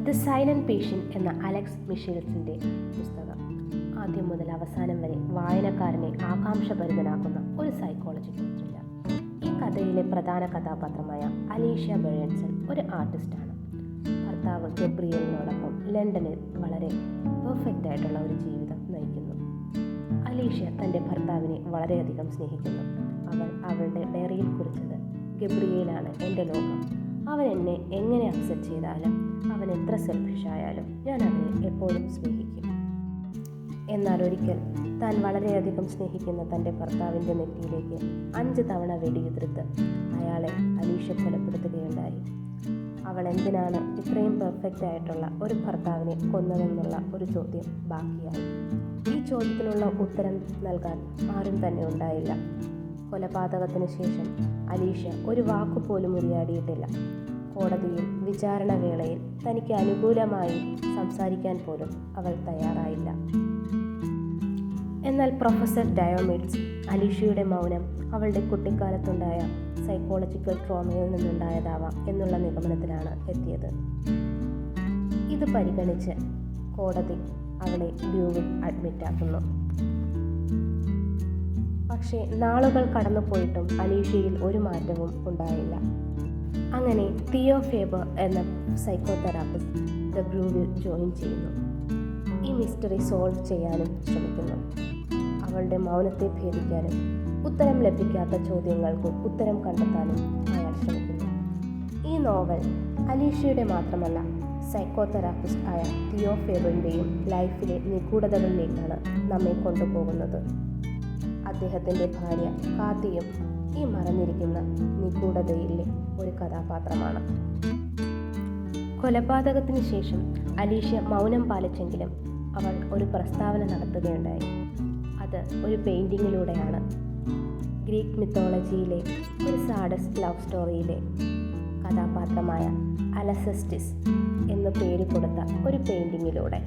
The silent patient എന്ന Alex മിഷേൽസിൻ്റെ പുസ്തകം ആദ്യം മുതൽ അവസാനം വരെ വായനക്കാരനെ ആകാംക്ഷഭരിതനാക്കുന്ന ഒരു സൈക്കോളജിക്കൽ ത്രില്ലർ. ഈ കഥയിലെ പ്രധാന കഥാപാത്രമായ അലീഷ്യ ബെറൻസൺ ഒരു ആർട്ടിസ്റ്റാണ്. ഭർത്താവ് ഗബ്രിയലിനോടൊപ്പം ലണ്ടനിൽ വളരെ പെർഫെക്റ്റ് ആയിട്ടുള്ള ഒരു ജീവിതം നയിക്കുന്നു. അലീഷ്യ തൻ്റെ ഭർത്താവിനെ വളരെയധികം സ്നേഹിക്കുന്നു. അവൾ അവളുടെ ഡയറിയിൽ കുറിച്ചത്, ഗബ്രിയേലാണ് എൻ്റെ ലോകം. അവൻ എന്നെ എങ്ങനെ അക്സെപ്റ്റ് ചെയ്താലും, അവൻ എത്ര സെൽഫിഷായാലും ഞാൻ അവനെ എപ്പോഴും സ്നേഹിക്കും. എന്നാൽ ഒരിക്കൽ താൻ വളരെയധികം സ്നേഹിക്കുന്ന തൻ്റെ ഭർത്താവിൻ്റെ നെറ്റിയിലേക്ക് 5 തവണ വെടിയുതിർത്ത് അയാളെ അലീഷ്യ കൊലപ്പെടുത്തുകയുണ്ടായി. അവൾ എന്തിനാണ് ഇത്രയും പെർഫെക്റ്റ് ആയിട്ടുള്ള ഒരു ഭർത്താവിനെ കൊന്നതെന്നുള്ള ഒരു ചോദ്യം ബാക്കിയായി. ഈ ചോദ്യത്തിനുള്ള ഉത്തരം നൽകാൻ ആരും തന്നെ ഉണ്ടായില്ല. കൊലപാതകത്തിന് ശേഷം അലീഷ്യ ഒരു വാക്കുപോലും ഉരിയാടിയിട്ടില്ല. കോടതിയിൽ വിചാരണ വേളയിൽ തനിക്ക് അനുകൂലമായി സംസാരിക്കാൻ പോലും അവൾ തയ്യാറായില്ല. എന്നാൽ പ്രൊഫസർ ഡയോമിഡ്സ് അലീഷ്യയുടെ മൗനം അവളുടെ കുട്ടിക്കാലത്തുണ്ടായ സൈക്കോളജിക്കൽ ട്രോമയിൽ നിന്നുണ്ടായതാവാം എന്നുള്ള നിഗമനത്തിലാണ് എത്തിയത്. ഇത് പരിഗണിച്ച് കോടതി അവളെ ഡ്യൂവിൽ അഡ്മിറ്റാക്കുന്നു. പക്ഷേ നാളുകൾ കടന്നുപോയിട്ടും അലീഷ്യയിൽ ഒരു മാറ്റവും ഉണ്ടായില്ല. അങ്ങനെ തിയോ ഫേബർ എന്ന സൈക്കോതെറാപ്പിസ്റ്റ് ദ ഗ്രൂവിൽ ജോയിൻ ചെയ്യുന്നു. ഈ മിസ്റ്ററി സോൾവ് ചെയ്യാനും ശ്രമിക്കുന്നു. അവളുടെ മൗനത്തെ ഭേദിക്കാനും ഉത്തരം ലഭിക്കാത്ത ചോദ്യങ്ങൾക്ക് ഉത്തരം കണ്ടെത്താനും അയാൾ ശ്രമിക്കുന്നു. ഈ നോവൽ അലീഷ്യയുടെ മാത്രമല്ല, സൈക്കോതെറാപ്പിസ്റ്റ് ആയ തിയോ ഫേബറിൻ്റെയും ലൈഫിലെ നിഗൂഢതകളിലേക്കാണ് നമ്മെ കൊണ്ടുപോകുന്നത്. അദ്ദേഹത്തിൻ്റെ ഭാര്യ കാത്തിയും ഈ മറഞ്ഞിരിക്കുന്ന നിഗൂഢതയിലെ ഒരു കഥാപാത്രമാണ്. കൊലപാതകത്തിന് ശേഷം അലീഷ്യ മൗനം പാലിച്ചെങ്കിലും അവൾ ഒരു പ്രസ്താവന നടത്തുകയുണ്ടായി. അത് ഒരു പെയിൻറ്റിങ്ങിലൂടെയാണ്. ഗ്രീക്ക് മിത്തോളജിയിലെ ഒരു സാഡസ്റ്റ് ലവ് സ്റ്റോറിയിലെ കഥാപാത്രമായ അലസെസ്റ്റിസ് എന്ന് പേര് കൊടുത്ത ഒരു പെയിൻറ്റിങ്ങിലൂടെ.